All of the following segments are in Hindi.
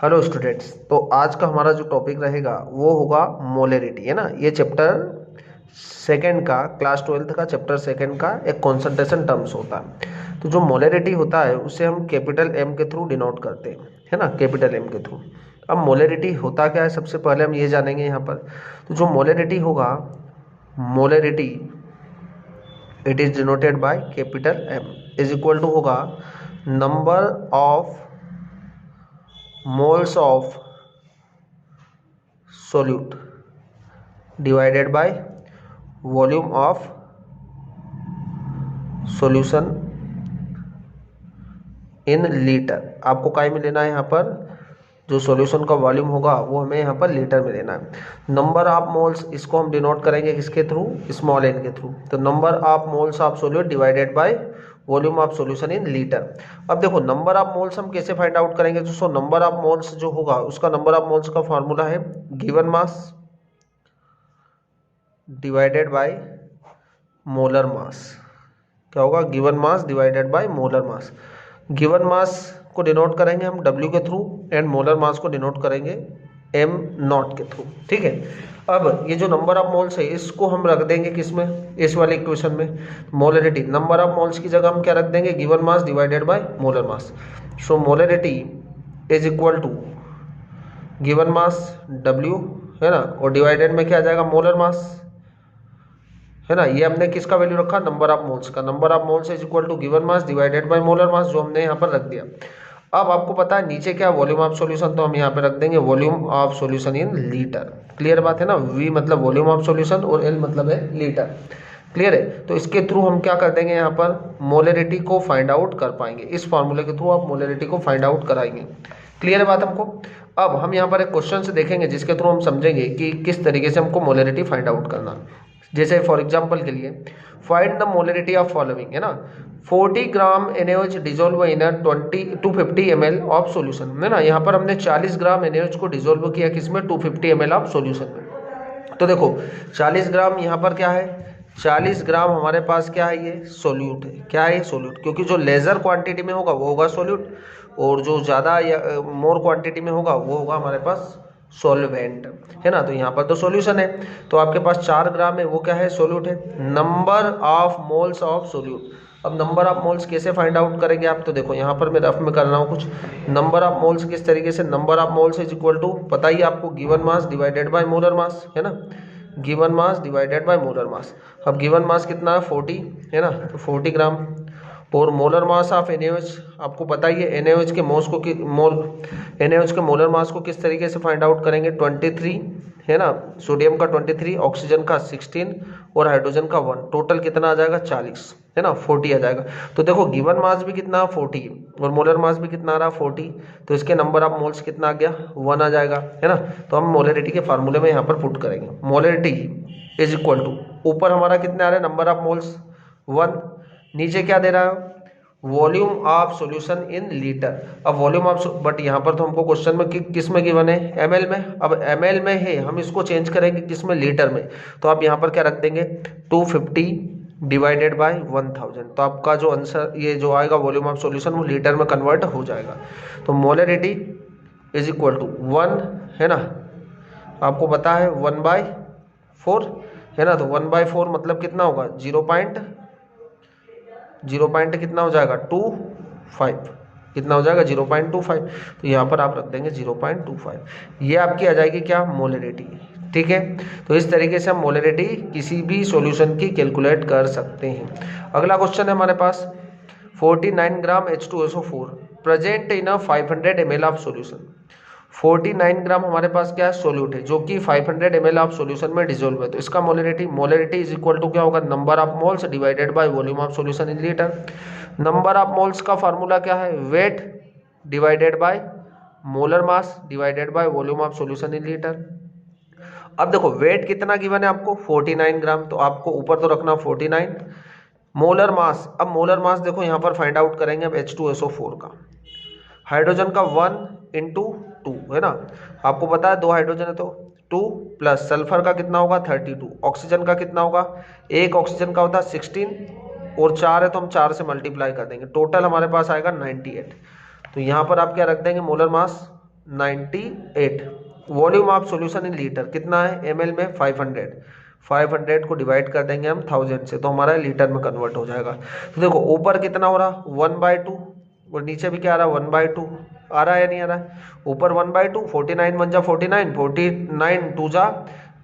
हेलो स्टूडेंट्स, तो आज का हमारा जो टॉपिक रहेगा वो होगा मोलरिटी, है ना। ये चैप्टर सेकंड का, क्लास 12th का चैप्टर सेकंड का एक कंसंट्रेशन टर्म्स होता है। तो जो मोलरिटी होता है उसे हम कैपिटल एम के थ्रू डिनोट करते हैं, है ना, कैपिटल एम के थ्रू। अब मोलरिटी होता क्या है, सबसे पहले हम ये जानेंगे यहाँ पर। तो जो मोलरिटी होगा, molarity it is denoted by capital M is equal to होगा number of moles of solute divided by volume of solution in litre. आपको काय में लेना है यहाँ पर, जो सॉल्यूशन का वॉल्यूम होगा वो हमें यहाँ पर लीटर में लेना है। नंबर ऑफ मोल्स, इसको हम डिनोट करेंगे किसके थ्रू, स्मॉल एन के थ्रू। तो number of moles of solute divided by volume of solution in litre. अब देखो नंबर ऑफ मोल्स हम कैसे फाइंड आउट करेंगे। तो नंबर ऑफ मोल्स जो होगा उसका, नंबर ऑफ मोल्स का फॉर्मूला है given mass divided by molar मास। क्या होगा, given mass divided by molar mass. Given mass को डिनोट करेंगे हम W के थ्रू एंड मोलर मास को डिनोट करेंगे M नॉट के थ्रू, ठीक है। अब ये जो नंबर ऑफ मोल्स है इसको हम रख देंगे किसमें, इस वाले इक्वेशन में। मोलरिटी, नंबर ऑफ मोल्स की जगह हम क्या रख देंगे, given mass divided by molar mass. So molarity is equal to given mass W, है ना, और डिवाइडेड में क्या आ जाएगा, मोलर मास, है ना। ये हमने किसका वैल्यू रखा, नंबर ऑफ मोल्स का। Number of moles is equal to given mass divided by molar mass, जो हमने यहाँ पर रख दिया। अब आपको पता है नीचे क्या, वॉल्यूम ऑफ सॉल्यूशन, तो हम यहाँ पे रख देंगे volume of solution in litre. Clear बात है ना, V मतलब वॉल्यूम ऑफ सॉल्यूशन और L मतलब है लीटर। क्लियर है। तो इसके थ्रू हम क्या कर देंगे, यहाँ पर मोलरिटी को फाइंड आउट कर पाएंगे। इस फॉर्मूले के थ्रू आप मोलरिटी को फाइंड आउट कराएंगे। क्लियर है बात हमको। अब हम यहाँ पर एक क्वेश्चन से देखेंगे जिसके थ्रू हम समझेंगे कि किस तरीके से हमको मोलरिटी फाइंड आउट करना। जैसे फॉर एग्जांपल के लिए find the molarity of following, है ना। 40 ग्राम NaOH dissolve in 250 ml of solution, है ना। यहाँ पर हमने 40 ग्राम NaOH को डिजोल्व किया किसमें, 250 ml ऑफ सॉल्यूशन में। तो देखो 40 ग्राम यहाँ पर क्या है, 40 ग्राम हमारे पास क्या है, ये सोल्यूट है। क्या है, सोल्यूट, क्योंकि जो लेजर क्वांटिटी में होगा वो होगा सोल्यूट, और जो ज़्यादा या मोर क्वांटिटी में होगा वो होगा हमारे पास सॉल्वेंट, है ना। तो यहाँ पर तो सॉल्यूशन है, तो आपके पास 4 ग्राम है, वो क्या है, सोल्यूट है। Number of moles of solute, अब नंबर ऑफ मोल्स कैसे फाइंड आउट करेंगे आप, तो देखो यहाँ पर मैं रफ में कर रहा हूँ कुछ। नंबर ऑफ मोल्स किस तरीके से, number of moles is equal to, पता ही आपको, given mass divided by molar mass, है ना। Given mass divided by molar mass. अब गिवन मास कितना है, 40, है ना, तो 40 ग्राम। और मोलर मास ऑफ NaOH, आपको पता ही है NaOH के मोल्स को NaOH के मोलर मास को किस तरीके से फाइंड आउट करेंगे, 23, है ना, सोडियम का 23, ऑक्सीजन का 16 और हाइड्रोजन का 1, टोटल कितना आ जाएगा, 40, है ना, 40 आ जाएगा। तो देखो गिवन मास भी कितना, 40, और मोलर मास भी कितना आ रहा, 40, तो इसके नंबर ऑफ मोल्स कितना आ गया, 1 आ जाएगा, है ना। तो हम मोलरिटी के फार्मूले में यहाँ पर पुट करेंगे, मोलरिटी इज इक्वल टू, ऊपर हमारा कितने आ रहे हैं, नंबर ऑफ मोल्स 1, नीचे क्या दे रहा है, volume of solution in litre. अब वॉल्यूम ऑफ, बट यहाँ पर तो हमको क्वेश्चन में किस में गिवन है, ml में। अब ml में है, हम इसको चेंज करेंगे किस में, लीटर में। तो आप यहाँ पर क्या रख देंगे, 250 डिवाइडेड बाय 1000। तो आपका जो आंसर ये जो आएगा वॉल्यूम ऑफ सॉल्यूशन, वो लीटर में कन्वर्ट हो जाएगा। तो मोलरिटी इज इक्वल टू 1, है ना, आपको पता है 1/4, है ना। तो 1/4 मतलब कितना होगा, 0 कितना हो जाएगा, 25, कितना हो जाएगा, 0.25। तो यहाँ पर आप रख देंगे 0.25। ये आपकी आ जाएगी क्या, मोलरिटी, ठीक है। तो इस तरीके से हम मोलरिटी किसी भी सॉल्यूशन की कैलकुलेट कर सकते हैं। अगला क्वेश्चन है हमारे पास, 49 ग्राम H2SO4 present in 500 ml of solution. 49 ग्राम हमारे पास क्या है, सोल्यूट है, जो कि 500 ml ऑफ सॉल्यूशन में डिसॉल्व है। तो इसका मोलरिटी इज इक्वल टू क्या होगा, number of moles divided by volume of solution in litre. Number of moles का फार्मूला क्या है, weight divided by molar mass divided by volume of solution in litre. अब देखो वेट कितना गिवन है आपको, 49 ग्राम, तो आपको ऊपर तो रखना 49। मोलर मास, अब मोलर मास देखो यहाँ पर फाइंड आउट करेंगे अब H2SO4 का। हाइड्रोजन का 1 × 2, है ना, आपको पता है 2 हाइड्रोजन है तो 2 प्लस सल्फर का कितना होगा, 32, ऑक्सीजन का कितना होगा, एक ऑक्सीजन का होता है 16 और 4 है तो हम 4 से मल्टीप्लाई कर देंगे, टोटल हमारे पास आएगा 98। तो यहाँ पर आप क्या रख देंगे, molar mass 98। Volume of solution in litre कितना है, ml में 500। 500 को डिवाइड कर देंगे हम 1000 से, तो हमारा लीटर में कन्वर्ट हो जाएगा। तो देखो ऊपर कितना हो रहा 1/2 और नीचे भी क्या आ रहा 1/2 आ रहा है या नहीं आ रहा है। ऊपर 1/2, 49 1 जा 49, 49 2 जा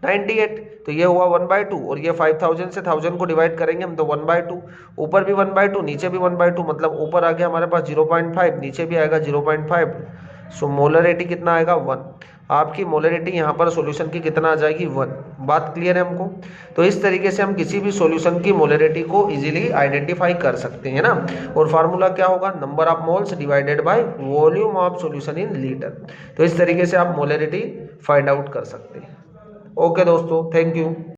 98, तो ये हुआ 1/2 और ये 5000 से 1000 को डिवाइड करेंगे हम तो 1/2। ऊपर भी 1/2 नीचे भी 1/2, मतलब ऊपर आ गया हमारे पास 0.5, नीचे भी आएगा 0.5। सो मोलरिटी कितना आएगा 1। आपकी मोलरिटी यहाँ पर सॉल्यूशन की कितना आ जाएगी 1। बात क्लियर है हमको। तो इस तरीके से हम किसी भी सॉल्यूशन की मोलरिटी को इजीली आइडेंटिफाई कर सकते हैं ना। और फार्मूला क्या होगा, number of moles divided by volume of solution in litre. तो इस तरीके से आप मोलरिटी फाइंड आउट कर सकते हैं। ओके दोस्तों, थैंक यू।